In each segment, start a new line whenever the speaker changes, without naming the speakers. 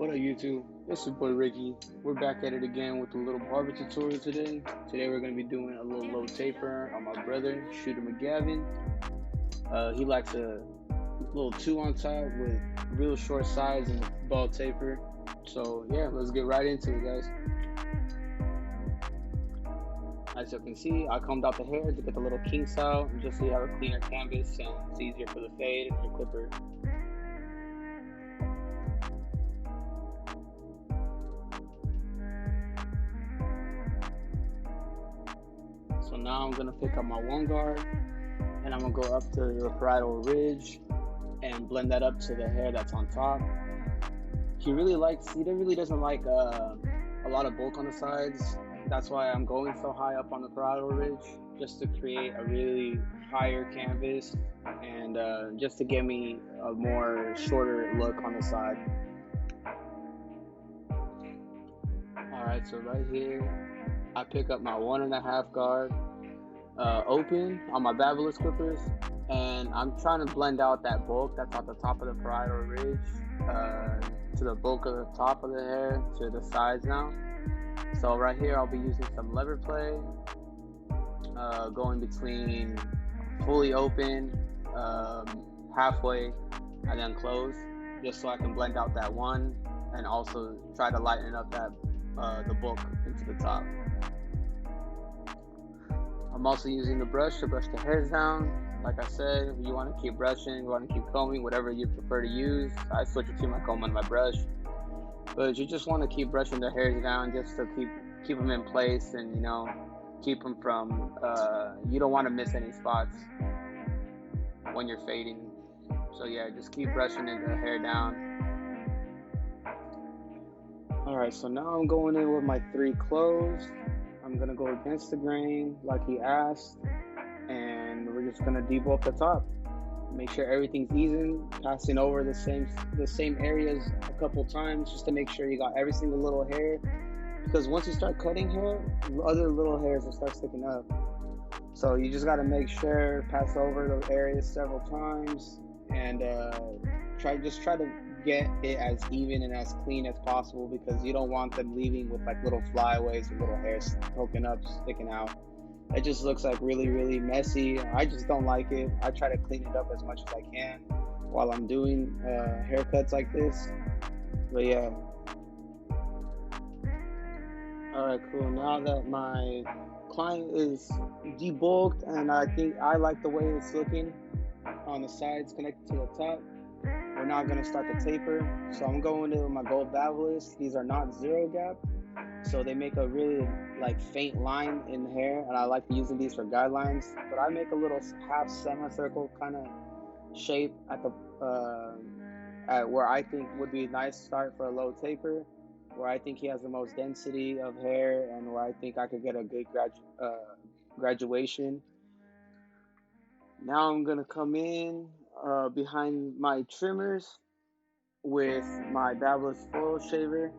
What up, YouTube? It's your boy Ricky. We're back at it again with a little barber tutorial today. Today we're going to be doing a little low taper on my brother, Shooter McGavin. He likes a little 2 on top with real short sides and a ball taper. So yeah, let's get right into it, guys. As you can see, I combed out the hair to get the little kinks out, just so you have a cleaner canvas and it's easier for the fade and your clipper. So now I'm gonna pick up my 1 guard and I'm gonna go up to the parietal ridge and blend that up to the hair that's on top. He really doesn't like a lot of bulk on the sides. That's why I'm going so high up on the parietal ridge, just to create a really higher canvas and just to give me a more shorter look on the side. Alright, so right here, I pick up my 1.5 guard open on my Babyliss clippers, and I'm trying to blend out that bulk that's at the top of the parietal ridge to the bulk of the top of the hair to the sides now. So right here, I'll be using some lever play, going between fully open, halfway, and then close, just so I can blend out that one, and also try to lighten up that the bulk into the top. I'm also using the brush to brush the hairs down. Like I said, you want to keep brushing, you want to keep combing, whatever you prefer to use. I switch between my comb and my brush. But you just want to keep brushing the hairs down just to keep them in place, and keep them from you don't want to miss any spots when you're fading. So yeah, just keep brushing the hair down. Alright, so now I'm going in with my 3 cloves. I'm gonna go against the grain like he asked, and we're just gonna debulk the top. Make sure everything's even, passing over the same areas a couple times just to make sure you got every single little hair, because once you start cutting hair, other little hairs will start sticking up. So you just got to make sure, pass over the areas several times, and try to get it as even and as clean as possible, because you don't want them leaving with like little flyaways or little hairs poking up, sticking out. It just looks like really messy. I just don't like it. I try to clean it up as much as I can while I'm doing haircuts like this. But yeah. Alright, cool. Now that my client is debulked and I think I like the way it's looking on the sides connected to the top, we're now going to start the taper. So I'm going to my gold Babyliss. These are not zero gap, so they make a really faint line in the hair, and I like using these for guidelines. But I make a little half semicircle kind of shape at where I think would be a nice start for a low taper, where I think he has the most density of hair, and where I think I could get a good graduation. Now I'm gonna come in behind my trimmers with my Babyliss foil shaver.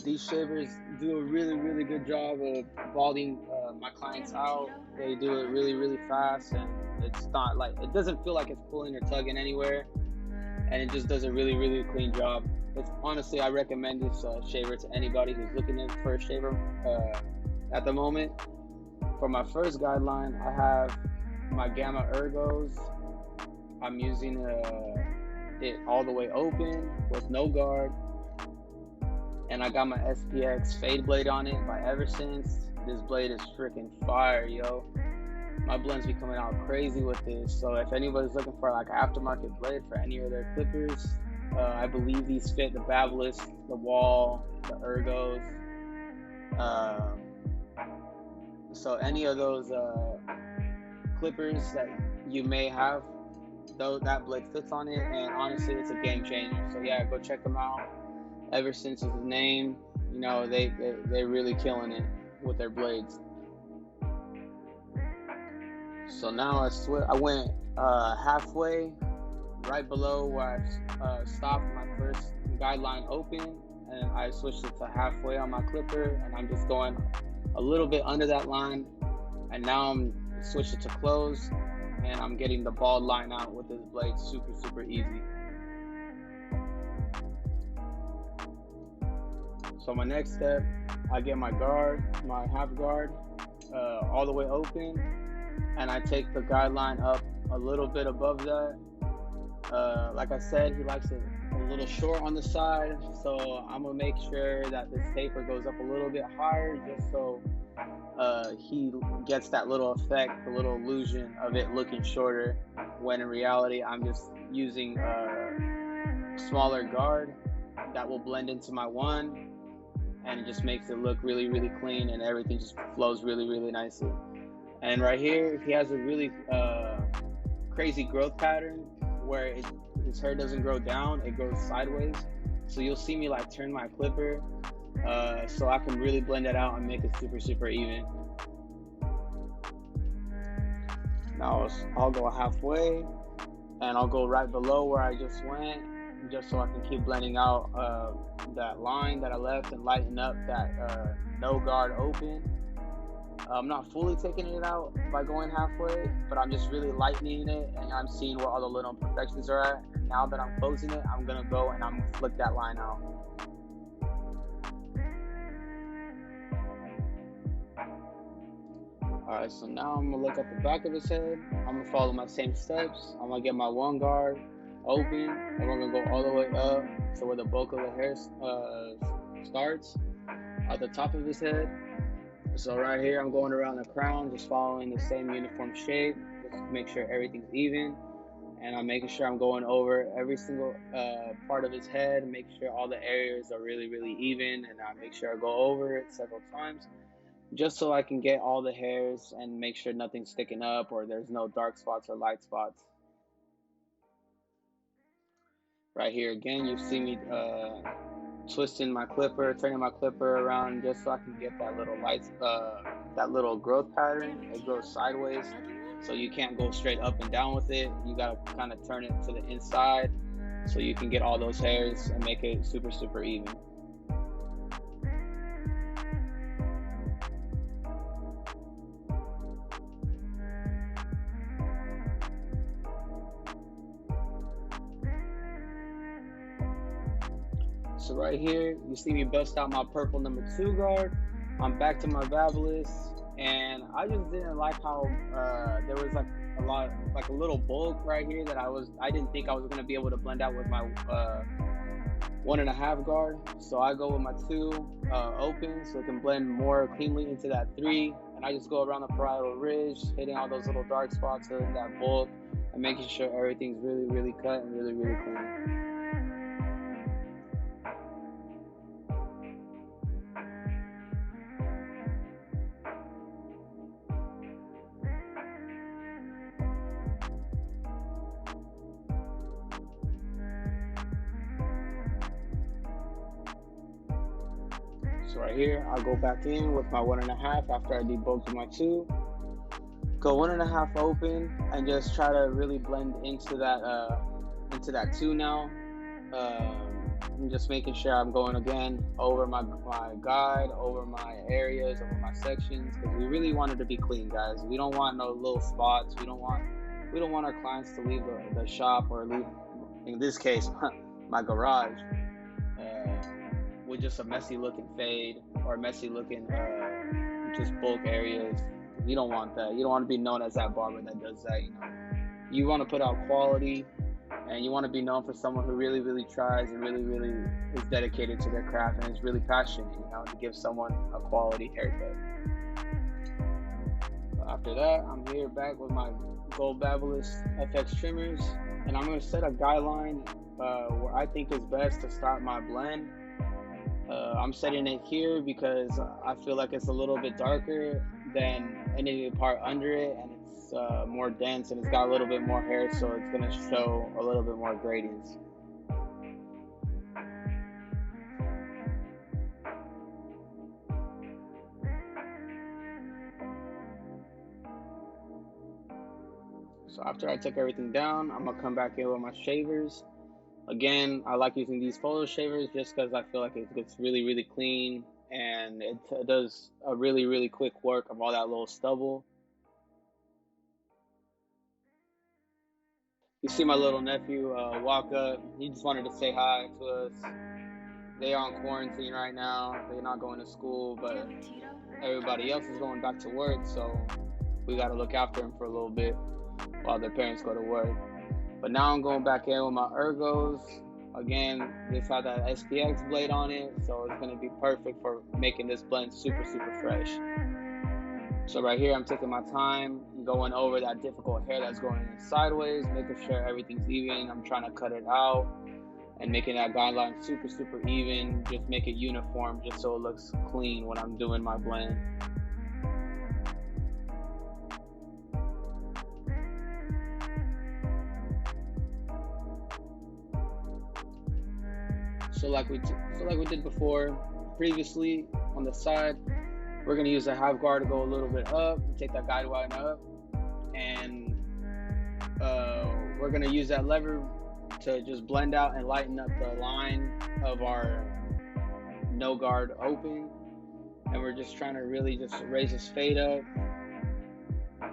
These shavers do a really good job of balding my clients out. They do it really fast, and it's not it doesn't feel like it's pulling or tugging anywhere, and it just does a really clean job. It's honestly, I recommend this shaver to anybody who's looking for a shaver at the moment. For my first guideline, I have my Gamma Ergos. I'm using it all the way open with no guard. And I got my SPX fade blade on it by Eversense. This blade is freaking fire, yo. My blends be coming out crazy with this. So if anybody's looking for an aftermarket blade for any of their clippers, I believe these fit the Babyliss, the Wall, the Ergos. So any of those clippers that you may have, though, that blade fits on it, and honestly, it's a game changer. So yeah, go check them out. Eversense is the name. They're really killing it with their blades. So now I went halfway, right below where I stopped my first guideline open, and I switched it to halfway on my clipper, and I'm just going a little bit under that line, and now I'm switched it to close, and I'm getting the bald line out with this blade super easy. So my next step, I get my half guard, all the way open, and I take the guideline up a little bit above that. Like I said, he likes it a little short on the side, so I'm gonna make sure that this taper goes up a little bit higher, just so he gets that little effect, the little illusion of it looking shorter, when in reality I'm just using a smaller guard that will blend into my one, and it just makes it look really, really clean, and everything just flows really, really nicely. And right here, he has a really crazy growth pattern where his hair doesn't grow down, it grows sideways. So you'll see me like turn my clipper so I can really blend that out and make it super, super even. Now I'll go halfway, and I'll go right below where I just went, just so I can keep blending out that line that I left and lighten up that no guard open. I'm not fully taking it out by going halfway, but I'm just really lightening it, and I'm seeing where all the little imperfections are at. And now that I'm closing it, I'm gonna go and I'm gonna flick that line out. Alright, so now I'm gonna look at the back of his head. I'm gonna follow my same steps. I'm gonna get my one guard open, and we're gonna go all the way up to where the bulk of the hair starts at the top of his head. So right here, I'm going around the crown, just following the same uniform shape, just to make sure everything's even. And I'm making sure I'm going over every single part of his head, make sure all the areas are really, really even, and I make sure I go over it several times, just so I can get all the hairs and make sure nothing's sticking up or there's no dark spots or light spots. Right here again, you see me twisting my clipper, turning my clipper around, just so I can get that little that little growth pattern. It grows sideways, so you can't go straight up and down with it. You gotta kind of turn it to the inside, so you can get all those hairs and make it super, super even. So right here, you see me bust out my purple number 2 guard. I'm back to my Vabalus, and I just didn't like how there was like a little bulk right here that I didn't think I was gonna be able to blend out with my 1.5 guard. So I go with my 2 open, so it can blend more cleanly into that 3. And I just go around the parietal ridge, hitting all those little dark spots in that bulk, and making sure everything's really, really cut and really, really clean. So right here, I'll go back in with my 1.5 after I debulked my 2. Go 1.5 open and just try to really blend into that 2 now. I'm just making sure I'm going again over my guide, over my areas, over my sections, because we really want it to be clean, guys. We don't want no little spots. We don't want our clients to leave the shop, or leave, in this case, my garage, with just a messy looking fade or messy looking just bulk areas. You don't want that. You don't want to be known as that barber that does that. You want to put out quality, and you want to be known for someone who really, really tries and really, really is dedicated to their craft and is really passionate, to give someone a quality haircut. After that, I'm here back with my Gold Babyliss FX trimmers, and I'm going to set a guideline where I think is best to start my blend. I'm setting it here because I feel like it's a little bit darker than any part under it, and it's more dense, and it's got a little bit more hair, so it's going to show a little bit more gradients. So after I took everything down, I'm going to come back in with my shavers. Again, I like using these photo shavers just because I feel like it gets really, really clean, and it does a really, really quick work of all that little stubble. You see my little nephew walk up. He just wanted to say hi to us. they are on quarantine right now. They're not going to school, but everybody else is going back to work, so we got to look after them for a little bit while their parents go to work. But now I'm going back in with my ergos. Again, this had that SPX blade on it, so it's going to be perfect for making this blend super, super fresh. So right here, I'm taking my time, going over that difficult hair that's going in sideways, making sure everything's even. I'm trying to cut it out and making that guideline super, super even. Just make it uniform, just so it looks clean when I'm doing my blend. So like we did before, previously on the side, we're gonna use a half guard to go a little bit up, take that guide line up, and we're gonna use that lever to just blend out and lighten up the line of our no guard open. And we're just trying to really just raise this fade up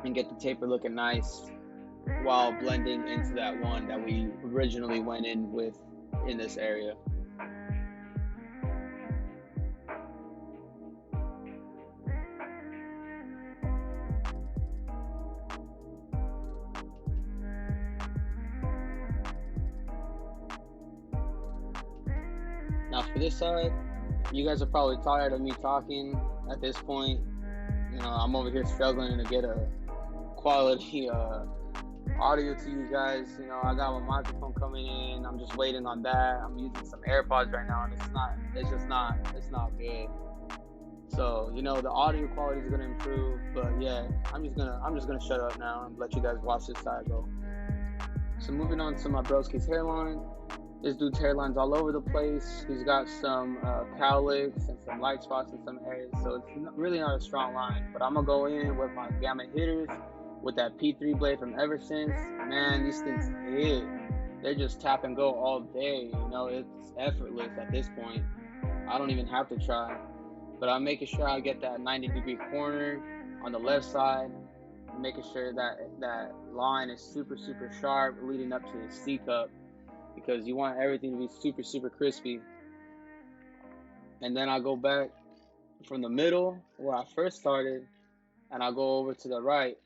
and get the taper looking nice while blending into that one that we originally went in with in this area. Now for this side, you guys are probably tired of me talking at this point. You know, I'm over here struggling to get a quality audio to you guys. You know, I got my microphone coming in. I'm just waiting on that. I'm using some AirPods right now, and it's not good. So, you know, the audio quality is gonna improve, but yeah, I'm just gonna shut up now and let you guys watch this side go. So moving on to my broski's hairline. This dude's hairline's all over the place. He's got some cowlicks and some light spots in some areas, so it's really not a strong line. But I'm gonna go in with my gamma hitters with that P3 blade from Eversense. Man, these things hit. They're just tap and go all day. You know, it's effortless at this point. I don't even have to try. But I'm making sure I get that 90-degree corner on the left side, making sure that that line is super, super sharp leading up to the C cup, because you want everything to be super, super crispy. And then I go back from the middle where I first started, and I go over to the right.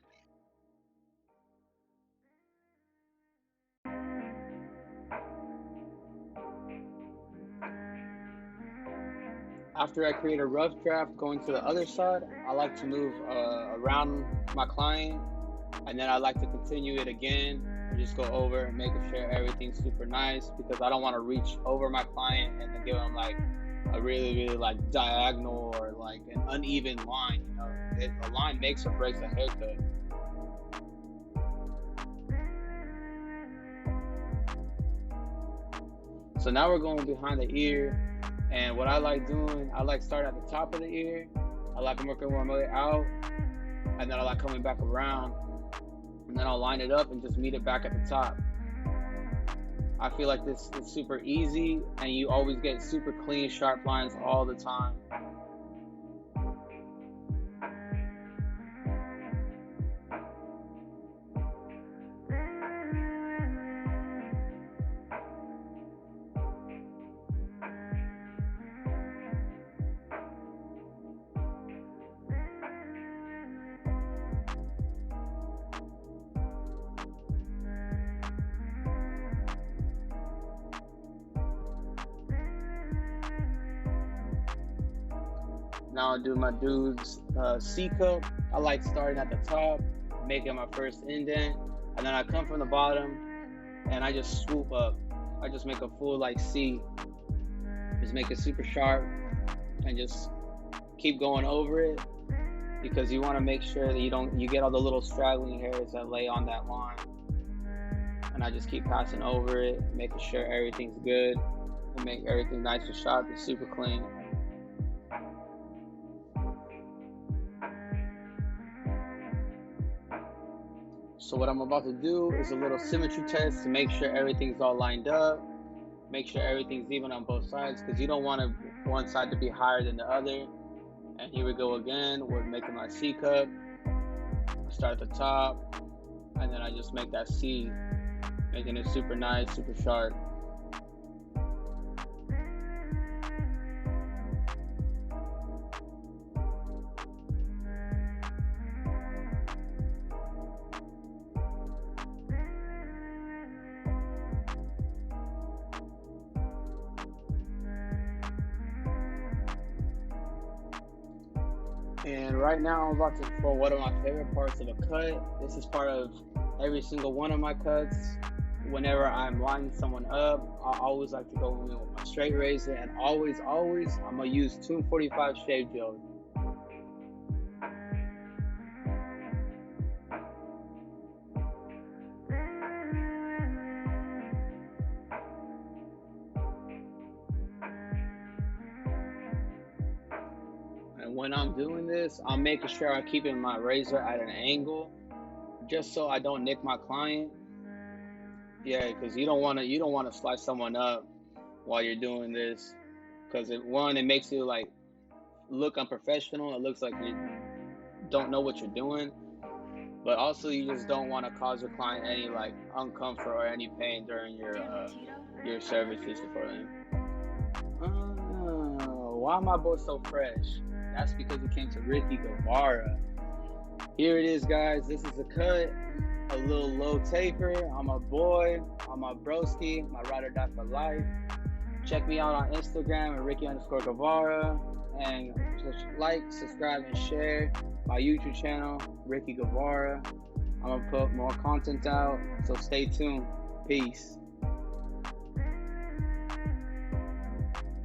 After I create a rough draft going to the other side, I like to move around my client, and then I like to continue it again and just go over and making sure everything's super nice, because I don't want to reach over my client and then give them like a really, really like diagonal or like an uneven line. You know, a line makes or breaks a haircut. So now we're going behind the ear. And what I like doing, I like starting at the top of the ear. I like working my way out, and then I like coming back around, and then I'll line it up and just meet it back at the top. I feel like this is super easy, and you always get super clean, sharp lines all the time. Now I'll do my dude's C cup. I like starting at the top, making my first indent, and then I come from the bottom and I just swoop up. I just make a full like C. Just make it super sharp and just keep going over it, because you want to make sure that you get all the little straggling hairs that lay on that line. And I just keep passing over it, making sure everything's good and make everything nice and sharp and super clean. So what I'm about to do is a little symmetry test to make sure everything's all lined up, make sure everything's even on both sides, because you don't want one side to be higher than the other. And here we go again. We're making my C cup. I start at the top, and then I just make that C, making it super nice, super sharp. And right now I'm about to for one of my favorite parts of a cut. This is part of every single one of my cuts. Whenever I'm lining someone up, I always like to go in with my straight razor, and always, I'm gonna use 245 shave gel. And when I'm doing this, I'm making sure I'm keeping my razor at an angle, just so I don't nick my client. Yeah, because you don't wanna slice someone up while you're doing this, because it makes you like look unprofessional. It looks like you don't know what you're doing, but also you just don't want to cause your client any like uncomfort or any pain during your services for them. Why my boy so fresh? That's because he came to Ricky Guevara. Here it is, guys. This is a cut, a little low taper. I'm a boy. I'm a broski. My ride or die for life. Check me out on Instagram at Ricky_Guevara, and just like, subscribe, and share my YouTube channel, Ricky Guevara. I'm gonna put more content out, so stay tuned. Peace.